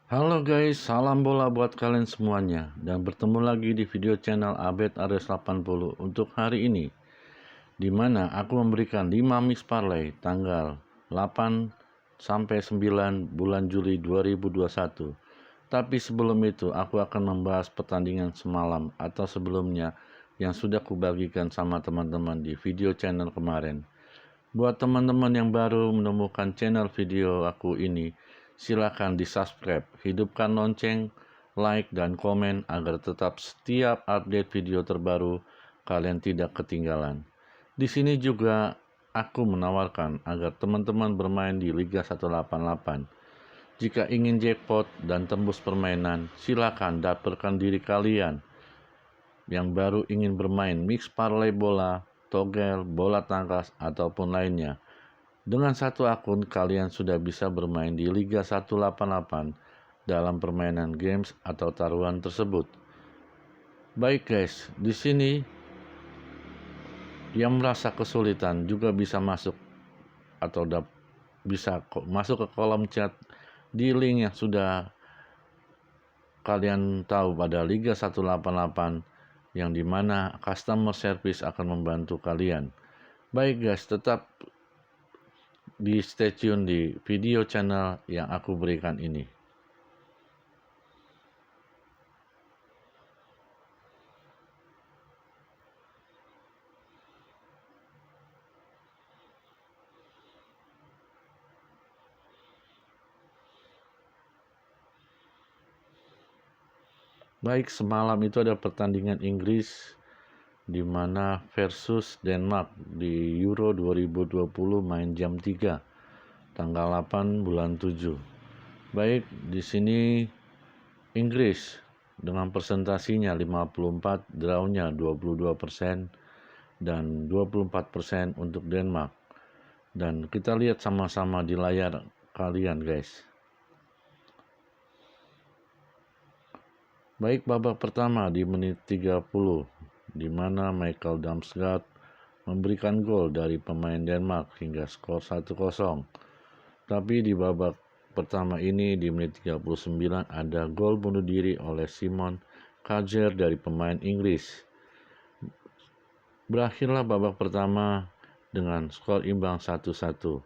Halo guys, salam bola buat kalian semuanya dan bertemu lagi di video channel Abed Ares 80 untuk hari ini, di mana aku memberikan 5 mix parlay tanggal 8 sampai 9 bulan Juli 2021. Tapi sebelum itu aku akan membahas pertandingan semalam atau sebelumnya yang sudah kubagikan sama teman-teman di video channel kemarin. Buat teman-teman yang baru menemukan channel video aku ini, silakan di-subscribe, hidupkan lonceng, like, dan komen agar tetap setiap update video terbaru kalian tidak ketinggalan. Di sini juga aku menawarkan agar teman-teman bermain di Liga 188. Jika ingin jackpot dan tembus permainan, silakan daftarkan diri kalian yang baru ingin bermain mix parlay bola, togel, bola tangkas, ataupun lainnya. Dengan satu akun, kalian sudah bisa bermain di Liga 188 dalam permainan games atau taruhan tersebut. Baik guys, di sini yang merasa kesulitan juga bisa masuk atau bisa masuk ke kolom chat di link yang sudah kalian tahu pada Liga 188 yang dimana customer service akan membantu kalian. Baik guys, tetap di stay tune di video channel yang aku berikan ini. Baik, semalam itu ada pertandingan Inggris di mana versus Denmark di Euro 2020 main jam 3 tanggal 8 bulan 7. Baik, di sini Inggris dengan presentasinya 54, draw-nya 22% dan 24% untuk Denmark. Dan kita lihat sama-sama di layar kalian guys. Baik, babak pertama di menit 30 di mana Michael Damsgaard memberikan gol dari pemain Denmark hingga skor 1-0. Tapi di babak pertama ini di menit 39 ada gol bunuh diri oleh Simon Kjaer dari pemain Inggris. Berakhirlah babak pertama dengan skor imbang 1-1.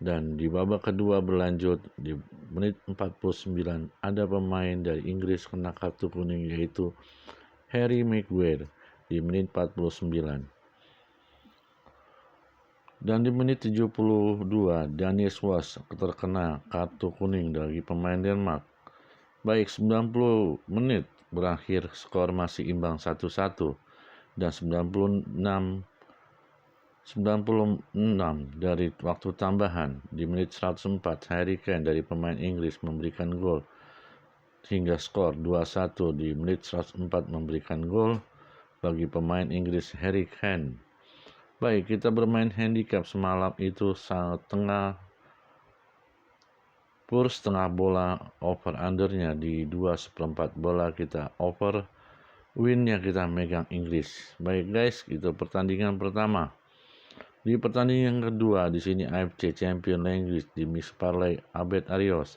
Dan di babak kedua berlanjut di menit 49 ada pemain dari Inggris kena kartu kuning yaitu Harry Maguire di menit 49. Dan di menit 72 Daniel Wass terkena kartu kuning dari pemain Denmark. Baik, 90 menit berakhir skor masih imbang 1-1 dan 96 dari waktu tambahan di menit 104 Harry Kane dari pemain Inggris memberikan gol hingga skor 2-1 di menit 104 memberikan gol bagi pemain Inggris Harry Kane. Baik, kita bermain handicap semalam itu setengah bola over undernya di 2/4 bola kita over, winnya kita megang Inggris. Baik guys, itu pertandingan pertama. Di pertandingan kedua di sini AFC Champions League di mix parlay Abed Arios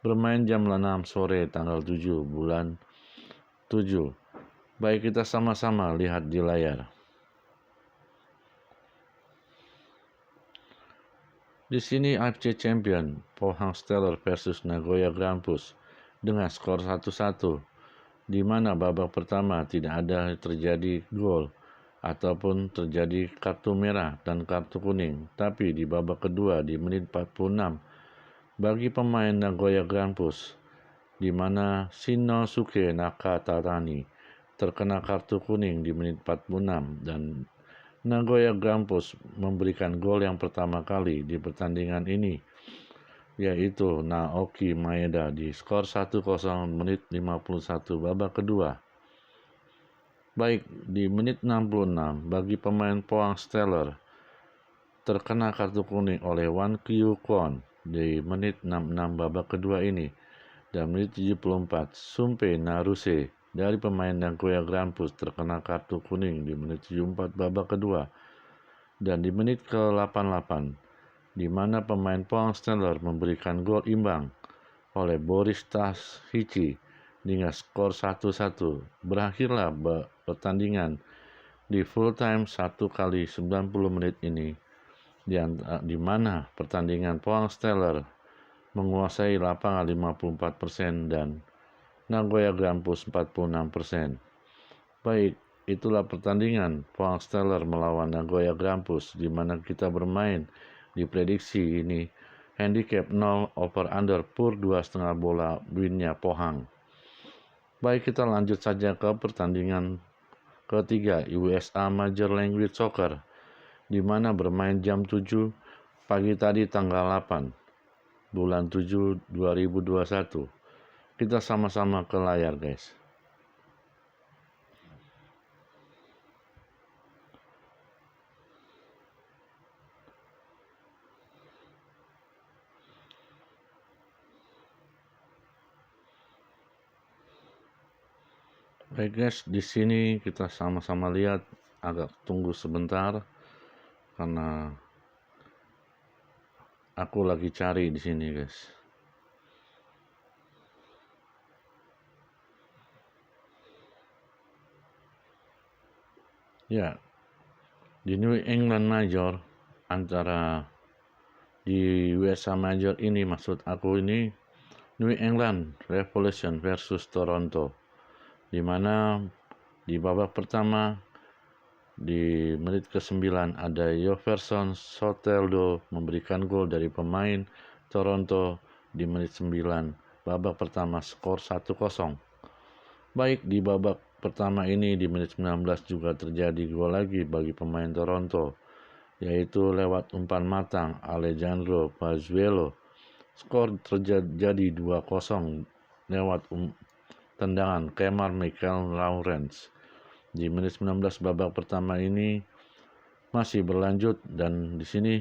bermain jam 6 sore tanggal 7 bulan 7. Baik, kita sama-sama lihat di layar. Di sini AFC Champion Pohang Stellar versus Nagoya Grampus dengan skor 1-1, di mana babak pertama tidak ada terjadi gol ataupun terjadi kartu merah dan kartu kuning. Tapi di babak kedua di menit 46 bagi pemain Nagoya Grampus, di mana Shinosuke Nakatarani terkena kartu kuning di menit 46 dan Nagoya Grampus memberikan gol yang pertama kali di pertandingan ini, yaitu Naoki Maeda di skor 1-0 menit 51 babak kedua. Baik, di menit 66 bagi pemain Pohang Stellar terkena kartu kuning oleh Wan Kyu Kwon di menit 66 babak kedua ini. Dan menit 74 Sumpe Naruse dari pemain Nagoya Grampus terkena kartu kuning di menit 74 babak kedua. Dan di menit ke-88 di mana pemain Pohang Stellar memberikan gol imbang oleh Boris Tashici dengan skor 1-1. Berakhirlah pertandingan di full time 1 kali 90 menit ini, di mana pertandingan Pohang Steller menguasai lapangan 54% dan Nagoya Grampus 46%. Baik, itulah pertandingan Pohang Steller melawan Nagoya Grampus, di mana kita bermain di prediksi ini handicap 0 over under pur 2,5 bola winnya Pohang. Baik, kita lanjut saja ke pertandingan ketiga USA Major League Soccer, di mana bermain jam 7 pagi tadi tanggal 8 bulan 7 2021. Kita sama-sama ke layar, guys. Baik guys, di sini kita sama-sama lihat, agak tunggu sebentar karena aku lagi cari di sini, guys. Ya, di New England Major antara di USA Major ini, maksud aku ini New England Revolution versus Toronto, di mana di babak pertama di menit ke-9 ada Jefferson Soteldo memberikan gol dari pemain Toronto di menit 9 babak pertama, skor 1-0. Baik, di babak pertama ini di menit 19 juga terjadi gol lagi bagi pemain Toronto, yaitu lewat umpan matang Alejandro Pazuello. Skor terjadi 2-0 lewat tendangan Kemar Michael Lawrence. Di menit 19 babak pertama ini masih berlanjut, dan di sini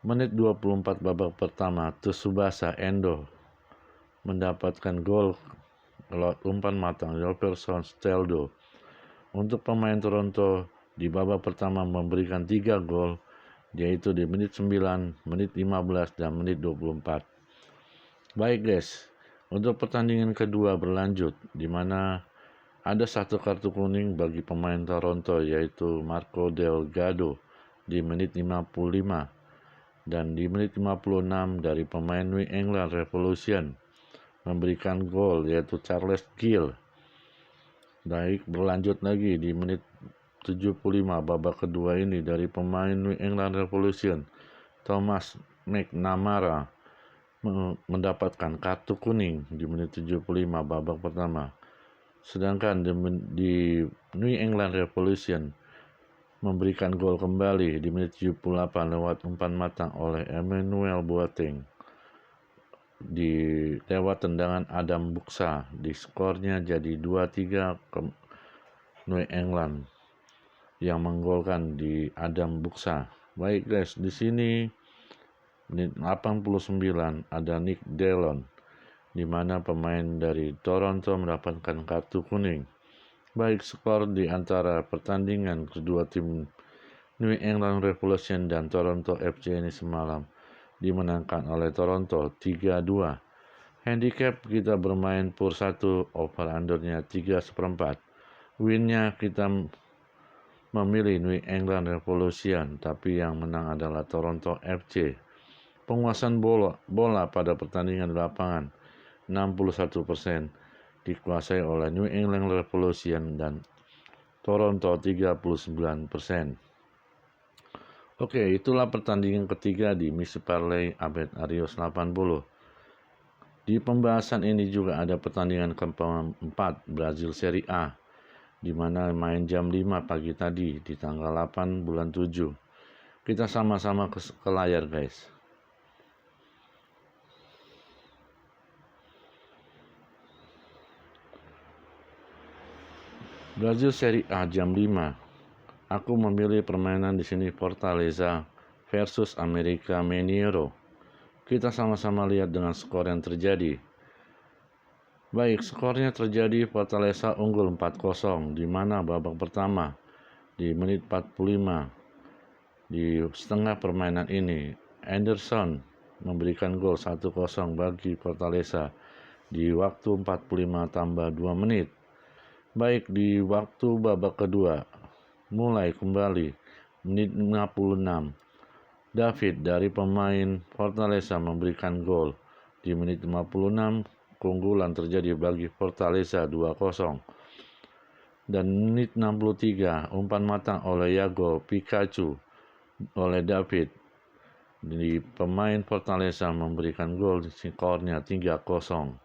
menit 24 babak pertama Tsubasa Endo mendapatkan gol lewat umpan matang Jefferson Soteldo. Untuk pemain Toronto di babak pertama memberikan 3 gol, yaitu di menit 9, menit 15, dan menit 24. Baik guys, untuk pertandingan kedua berlanjut, di mana ada 1 kartu kuning bagi pemain Toronto, yaitu Marco Delgado di menit 55, dan di menit 56 dari pemain New England Revolution memberikan gol, yaitu Charles Gill. Baik, berlanjut lagi di menit 75 babak kedua ini dari pemain New England Revolution, Thomas McNamara mendapatkan kartu kuning di menit 75 babak pertama. Sedangkan di New England Revolution memberikan gol kembali di menit 78 lewat umpan matang oleh Emmanuel Boateng di lewat tendangan Adam Buksa. Di skornya jadi 2-3 ke New England yang menggolkan di Adam Buksa. Baik guys, di sini menit 89 ada Nick Dillon, di mana pemain dari Toronto mendapatkan kartu kuning. Baik, skor di antara pertandingan kedua tim New England Revolution dan Toronto FC ini semalam dimenangkan oleh Toronto 3-2. Handicap kita bermain pur 1, over undernya 3/4. Winnya kita memilih New England Revolution, tapi yang menang adalah Toronto FC. Penguasaan bola pada pertandingan di lapangan 61% dikuasai oleh New England Revolution dan Toronto 39%. Oke, itulah pertandingan ketiga di Misi Parlay Abed Arios 80. Di pembahasan ini juga ada pertandingan keempat Brazil Serie A, di mana main jam 5 pagi tadi di tanggal 8 bulan 7. Kita sama-sama ke layar guys. Brazil Serie A jam 5. Aku memilih permainan di sini Fortaleza versus América Mineiro. Kita sama-sama lihat dengan skor yang terjadi. Baik, skornya terjadi Fortaleza unggul 4-0, di mana babak pertama di menit 45 di setengah permainan ini Anderson memberikan gol 1-0 bagi Fortaleza di waktu 45 tambah 2 menit. Baik, di waktu babak kedua mulai kembali menit 56. David dari pemain Fortaleza memberikan gol. Di menit 56, keunggulan terjadi bagi Fortaleza 2-0. Dan menit 63, umpan matang oleh Yago Pikachu oleh David. Di pemain Fortaleza memberikan gol, skornya 3-0.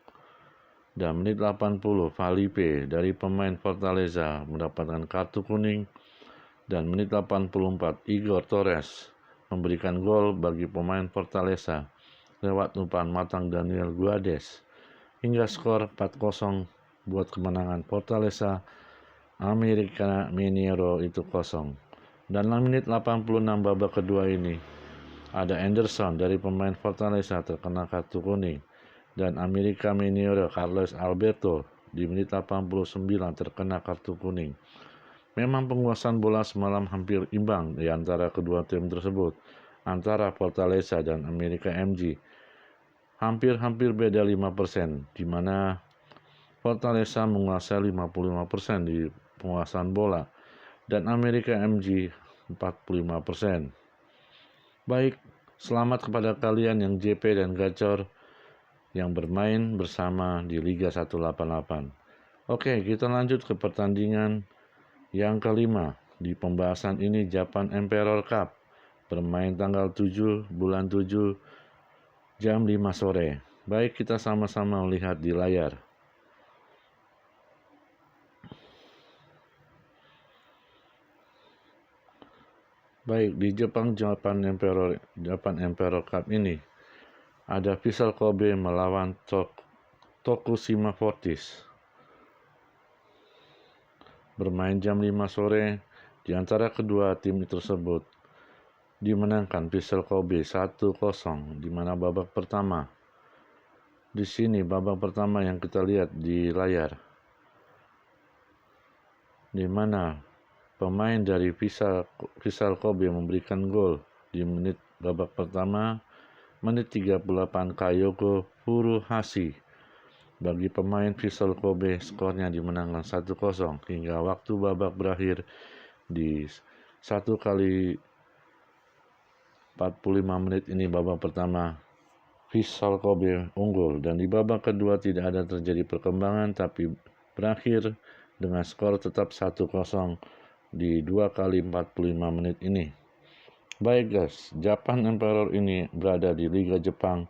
Dan menit 80, Felipe dari pemain Fortaleza mendapatkan kartu kuning. Dan menit 84, Igor Torres memberikan gol bagi pemain Fortaleza lewat umpan matang Daniel Guedes. Hingga skor 4-0 buat kemenangan Fortaleza. América Mineiro itu kosong. Dan menit 86 babak kedua ini ada Anderson dari pemain Fortaleza terkena kartu kuning. Dan América Mineiro Carlos Alberto di menit 89 terkena kartu kuning. Memang penguasaan bola semalam hampir imbang di antara kedua tim tersebut, antara Fortaleza dan América MG. Hampir beda 5%, di mana Fortaleza menguasai 55% di penguasaan bola dan América MG 45%. Baik, selamat kepada kalian yang JP dan Gacor yang bermain bersama di Liga 188. Oke, kita lanjut ke pertandingan yang kelima. Di pembahasan ini Japan Emperor Cup bermain tanggal 7 bulan 7 jam 5 sore. Baik, kita sama-sama lihat di layar. Baik, di Japan Emperor Cup ini ada Vissel Kobe melawan Tokushima Fortis. Bermain jam 5 sore. Di antara kedua tim tersebut dimenangkan Vissel Kobe 1-0 di mana babak pertama. Di sini babak pertama yang kita lihat di layar, di mana pemain dari Vissel Kobe memberikan gol di menit babak pertama, menit 38 Kayoko Furuhashi. Bagi pemain Vissel Kobe, skornya dimenangkan 1-0 hingga waktu babak berakhir di 1 kali 45 menit ini babak pertama. Vissel Kobe unggul dan di babak kedua tidak ada terjadi perkembangan tapi berakhir dengan skor tetap 1-0 di 2 kali 45 menit ini. Baik guys, Japan Emperor ini berada di Liga Jepang,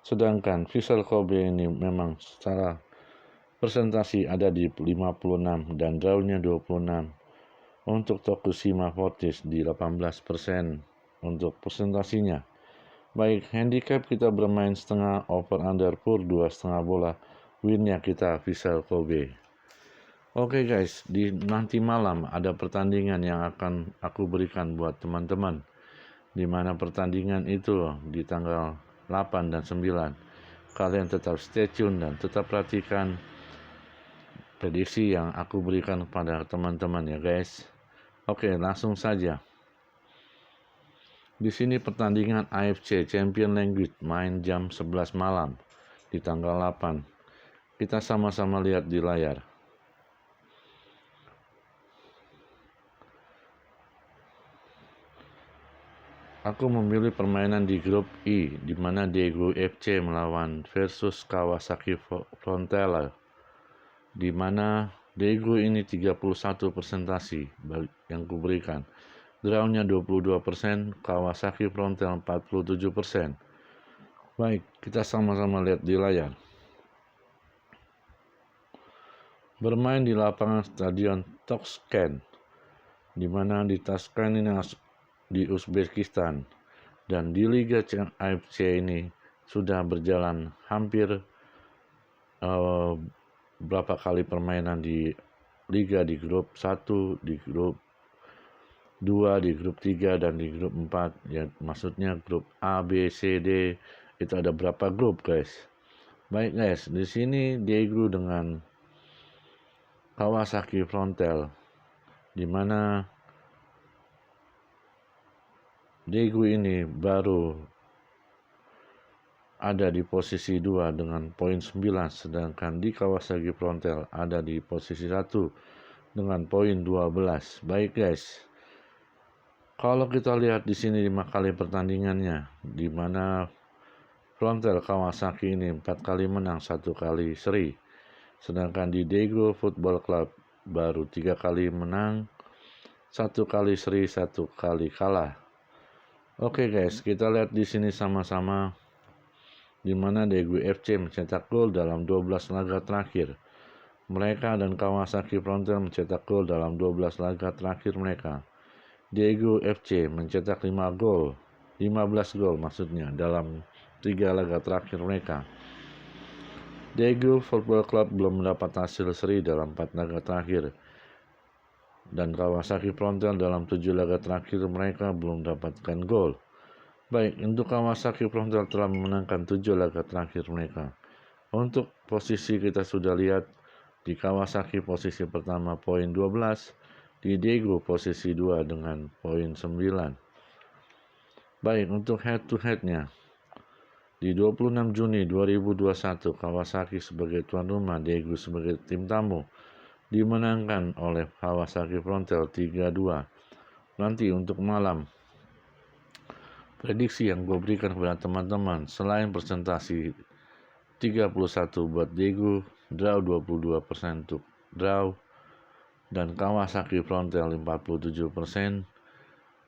sedangkan Vissel Kobe ini memang secara presentasi ada di 56 dan draw-nya 26. Untuk Tokushima Fortis di 18% untuk presentasinya. Baik, handicap kita bermain setengah over under pur 2,5 bola. Winnya kita Vissel Kobe. Oke guys, di nanti malam ada pertandingan yang akan aku berikan buat teman-teman. Di mana pertandingan itu di tanggal 8 dan 9. Kalian tetap stay tune dan tetap perhatikan prediksi yang aku berikan kepada teman-teman ya guys. Oke, langsung saja. Di sini pertandingan AFC Champions League main jam 11 malam di tanggal 8. Kita sama-sama lihat di layar. Aku memilih permainan di grup I, di mana Daegu FC melawan versus Kawasaki Frontale, di mana Daegu ini 31 presentasi yang kuberikan. Draw-nya 22%, Kawasaki Frontale 47%. Baik, kita sama-sama lihat di layar. Bermain di lapangan Stadion Toshkent, di mana di Tashkent ini di Uzbekistan, dan di Liga AFC ini sudah berjalan hampir berapa kali permainan di Liga, di grup 1, di grup 2, di grup 3, dan di grup 4. Ya, maksudnya grup A, B, C, D, itu ada berapa grup guys. Baik guys, di sini Daegu dengan Kawasaki Frontale, di mana Daegu ini baru ada di posisi 2 dengan poin 9, sedangkan di Kawasaki Frontale ada di posisi 1 dengan poin 12. Baik guys, kalau kita lihat di sini 5 kali pertandingannya, di mana Frontale Kawasaki ini 4 kali menang, 1 kali seri. Sedangkan di Daegu Football Club baru 3 kali menang, 1 kali seri, 1 kali kalah. Oke guys, kita lihat di sini sama-sama di mana Daegu FC mencetak gol dalam 12 laga terakhir mereka dan Kawasaki Frontale mencetak gol dalam 12 laga terakhir mereka. Daegu FC mencetak 15 gol maksudnya dalam 3 laga terakhir mereka. Daegu Football Club belum mendapat hasil seri dalam 4 laga terakhir. Dan Kawasaki Frontale dalam 7 laga terakhir mereka belum mendapatkan gol. Baik, untuk Kawasaki Frontale telah memenangkan 7 laga terakhir mereka. Untuk posisi kita sudah lihat, di Kawasaki posisi pertama poin 12, di Daegu posisi 2 dengan poin 9. Baik, untuk head to head-nya, di 26 Juni 2021 Kawasaki sebagai tuan rumah, Daegu sebagai tim tamu dimenangkan oleh Kawasaki Frontale 3-2. Nanti untuk malam, prediksi yang gue berikan kepada teman-teman, selain presentasi 31 buat Daegu, draw 22% untuk draw, dan Kawasaki Frontale 47%.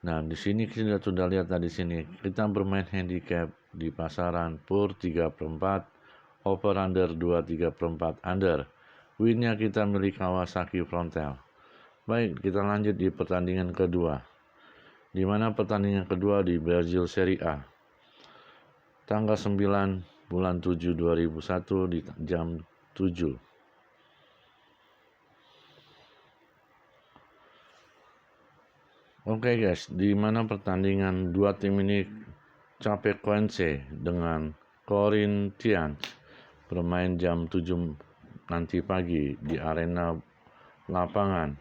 Nah, di sini kita sudah lihat tadi sini, kita bermain handicap di pasaran pur 3/4, over under 2/3/4 under. Winnya kita milik Kawasaki Frontale. Baik, kita lanjut di pertandingan kedua, di mana pertandingan kedua di Brazil Serie A tanggal 9 bulan 7 2001 di jam 7. Oke guys, di mana pertandingan dua tim ini Chapecoense dengan Corinthians bermain jam 7 nanti pagi di arena lapangan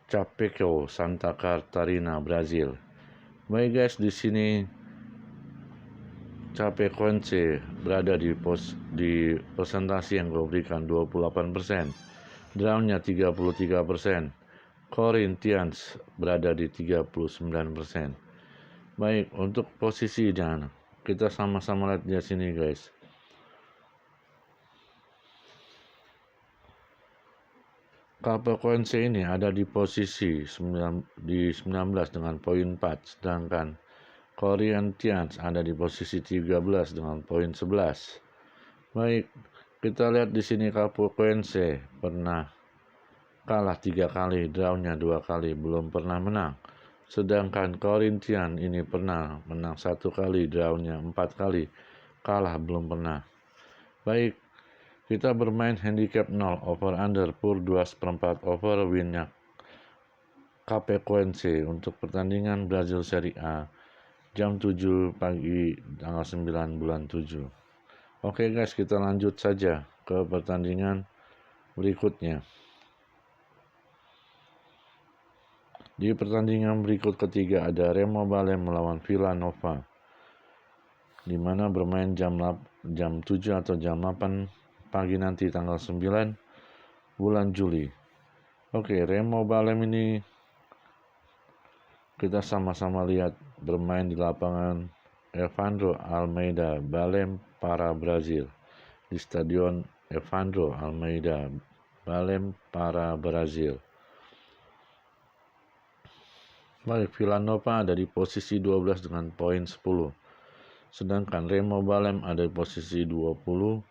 Chapecó, Santa Catarina, Brazil. Baik guys, di sini Chapecoense berada di presentasi yang gue berikan 28%, drawnya 33%, Corinthians berada di 39%. Baik, untuk posisinya kita sama-sama lihat di sini guys. Chapecoense ini ada di posisi 19 dengan poin 4, sedangkan Corinthians ada di posisi 13 dengan poin 11. Baik, kita lihat di sini Chapecoense pernah kalah 3 kali, drawnya 2 kali, belum pernah menang. Sedangkan Corinthians ini pernah menang 1 kali, drawnya 4 kali, kalah belum pernah. Baik, kita bermain handicap 0, over under pur 2/4 over, winnya Chapecoense untuk pertandingan Brazil Serie A jam 7 pagi tanggal 9 bulan 7. Oke guys, kita lanjut saja ke pertandingan berikutnya. Di pertandingan berikut ketiga ada Remo Balem melawan Villanova, di mana bermain jam 7 atau jam 8 pagi nanti tanggal 9 bulan Juli. Oke, Remo Balem ini kita sama-sama lihat bermain di lapangan Evandro Almeida Balem para Brazil, di Stadion Evandro Almeida Balem para Brazil. Baik, Villanova ada di posisi 12 dengan poin 10, sedangkan Remo Balem ada di posisi 20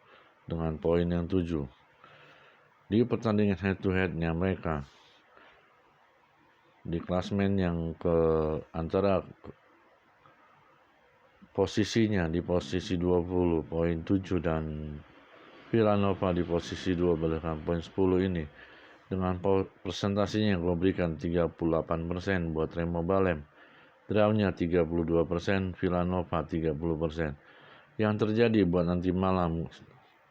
dengan poin yang 7. Di pertandingan head to head-nya mereka di klasmen yang ke antara posisinya di posisi 20 poin 7 dan Villanova di posisi 12 dengan poin 10 ini, dengan presentasinya yang gue berikan 38% buat Remo Balem, drawnya 32%, Villanova 30%. Yang terjadi buat nanti malam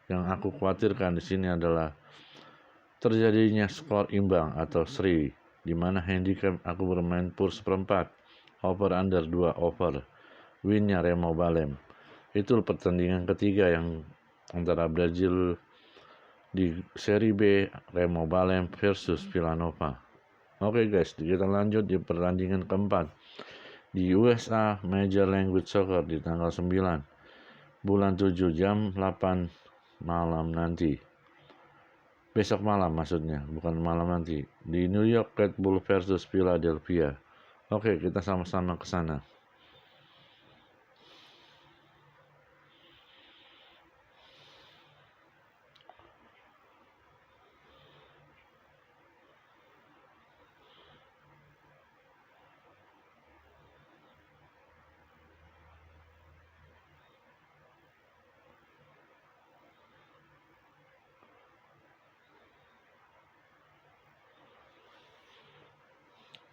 yang aku khawatirkan di sini adalah terjadinya skor imbang atau seri, di mana handicap aku bermain pur 1/4, over under 2 over, winnya Remo Balem. Itu pertandingan ketiga yang antara Brazil di seri B, Remo Balem versus Villanova. Oke guys, kita lanjut di pertandingan keempat. Di USA Major League Soccer di tanggal 9 bulan 7 jam 8 malam nanti. Besok malam maksudnya, bukan malam nanti. Di New York Red Bull versus Philadelphia. Oke, kita sama-sama ke sana.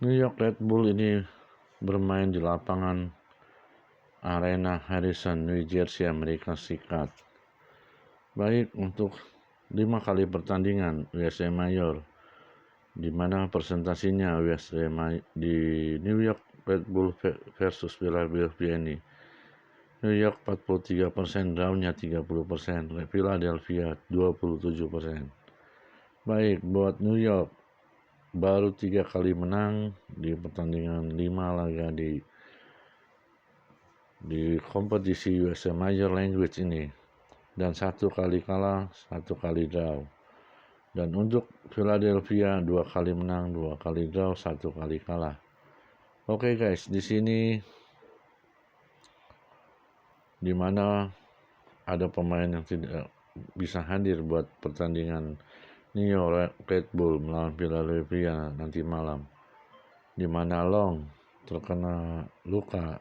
New York Red Bull ini bermain di lapangan Arena Harrison, New Jersey, Amerika Serikat. Baik untuk 5 kali pertandingan USA Mayor, di mana presentasinya USA di New York Red Bull versus Philadelphia ini. New York 43%, drawnya 30%, Philadelphia 27%. Baik, buat New York baru 3 kali menang di pertandingan 5 laga di kompetisi USA Major League ini, dan 1 kali kalah, 1 kali draw. Dan untuk Philadelphia 2 kali menang, 2 kali draw, 1 kali kalah. Oke guys, di sini dimana ada pemain yang tidak bisa hadir buat pertandingan New York Red Bull melawan Philadelphia nanti malam, di mana Long terkena luka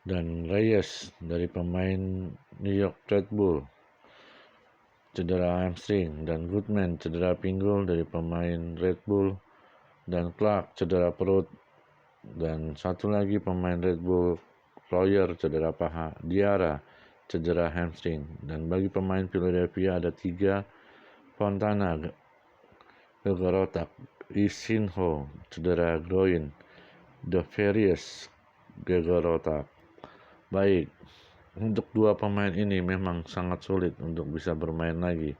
dan Reyes dari pemain New York Red Bull cedera hamstring, dan Goodman cedera pinggul dari pemain Red Bull, dan Clark cedera perut, dan satu lagi pemain Red Bull Royer cedera paha, Diarra cedera hamstring. Dan bagi pemain Philadelphia ada 3, Fontana gegar otak, Isinho cedera groin, DeVries gegar otak. Baik, untuk 2 pemain ini memang sangat sulit untuk bisa bermain lagi.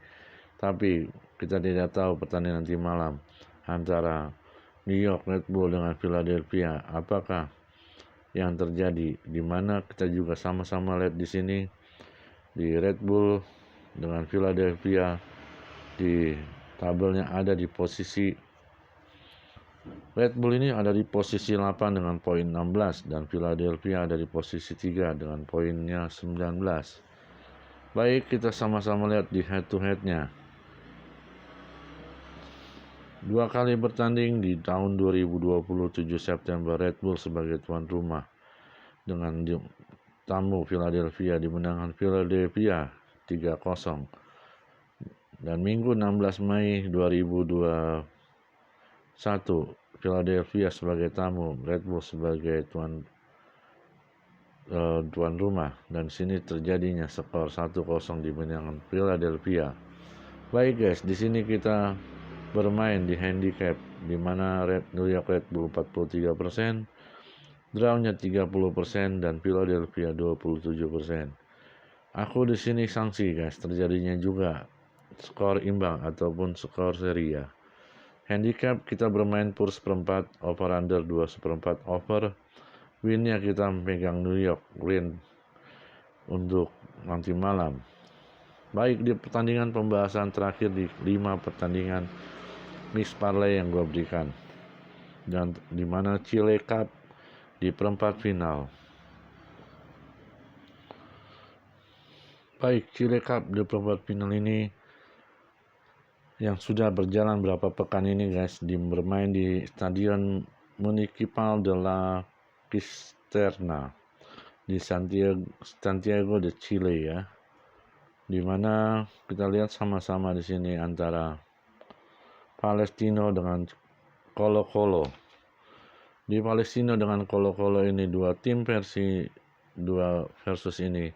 Tapi kita tidak tahu pertandingan nanti malam antara New York Red Bull dengan Philadelphia apakah yang terjadi, di mana kita juga sama-sama lihat di sini di Red Bull dengan Philadelphia di tabelnya ada di posisi Red Bull ini ada di posisi 8 dengan poin 16, dan Philadelphia ada di posisi 3 dengan poinnya 19. Baik, kita sama-sama lihat di head to headnya. 2 kali bertanding di tahun 2027 September, Red Bull sebagai tuan rumah dengan tamu Philadelphia, dimenangkan Philadelphia 3-0. Dan Minggu 16 Mei 2021 Philadelphia sebagai tamu, Red Bull sebagai tuan rumah, dan sini terjadinya skor 1-0 dimenangkan Philadelphia. Baik guys, di sini kita bermain di handicap, di mana New York Red Bull 43%, drawnya 30%, dan Philadelphia 27%. Aku di sini sanksi guys, terjadinya juga skor imbang ataupun skor seri ya. Handicap kita bermain per seperempat, over under 2 seperempat over. Winnya kita memegang New York win untuk nanti malam. Baik, di pertandingan pembahasan terakhir di 5 pertandingan mix parlay yang gue berikan, dan dimana Chile Cup di perempat final. Baik, Chile Cup di perempat final ini yang sudah berjalan berapa pekan ini guys, bermain di Stadion Municipal de la Cisterna di Santiago de Chile ya, dimana kita lihat sama-sama di sini antara Palestino dengan Colo-Colo. Di Palestino dengan Colo-Colo ini 2 tim versus ini,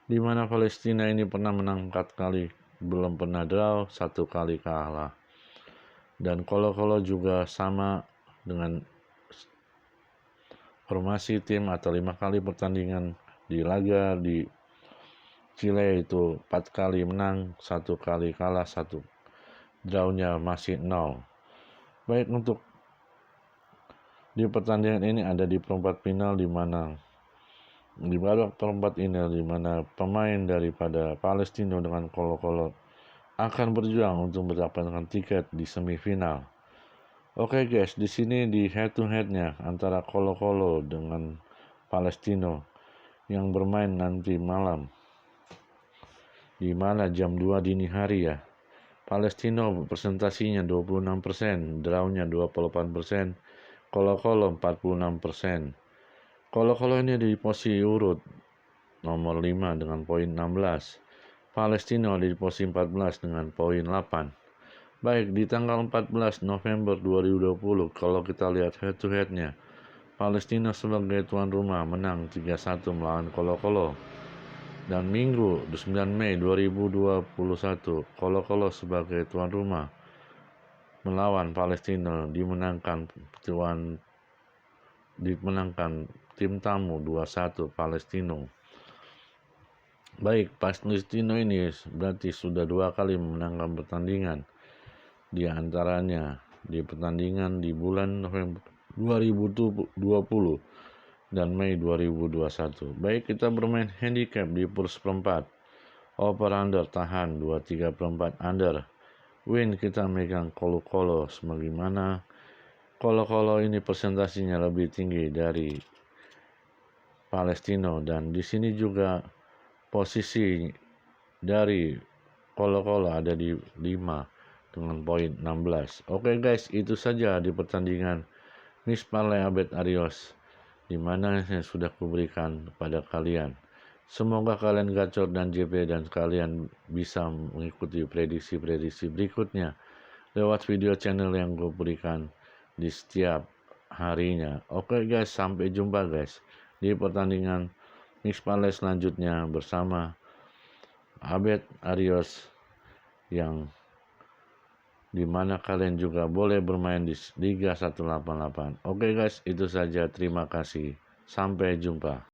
dimana Palestina ini pernah menang 4 kali, belum pernah draw, 1 kali kalah. Dan Colo-Colo juga sama dengan formasi tim atau 5 kali pertandingan di laga di Chile itu 4 kali menang, 1 kali kalah, 1 draw-nya masih 0. Baik, untuk di pertandingan ini ada di perempat final di babak perempat ini di mana pemain daripada Palestina dengan Colo-Colo akan berjuang untuk mendapatkan tiket di semifinal. Oke guys, di sini di head to headnya antara Colo-Colo dengan Palestina yang bermain nanti malam, di mana jam 2 dini hari ya. Palestina presentasinya 26%, draw-nya 28%, Colo-Colo 46%. Colo-Colo ini di posisi urut nomor 5 dengan poin 16. Palestina di posisi 14 dengan poin 8. Baik, di tanggal 14 November 2020 kalau kita lihat head to headnya, Palestina sebagai tuan rumah menang 3-1 melawan Colo-Colo. Dan Minggu 9 Mei 2021 Colo-Colo sebagai tuan rumah melawan Palestina dimenangkan tim tamu 2-1 Palestina. Baik, Palestina ini berarti sudah 2 kali memenangkan pertandingan, di antaranya di pertandingan di bulan November 2020 dan Mei 2021. Baik, kita bermain handicap di purs perempat. Over under tahan 23 perempat under. Win kita megang Colo-Colo, sebagaimana Colo-Colo ini presentasinya lebih tinggi dari Palestina, dan di sini juga posisi dari Colo-Colo ada di 5 dengan poin 16. Oke guys, itu saja di pertandingan Miss Parlay Abed Arios, di mana saya sudah kuberikan kepada kalian. Semoga kalian gacor dan JP dan kalian bisa mengikuti prediksi-prediksi berikutnya lewat video channel yang gue berikan di setiap harinya. Oke guys, sampai jumpa guys di pertandingan Mix Parlay selanjutnya bersama Abed Arios, yang dimana kalian juga boleh bermain di Liga 188. Oke guys, itu saja. Terima kasih. Sampai jumpa.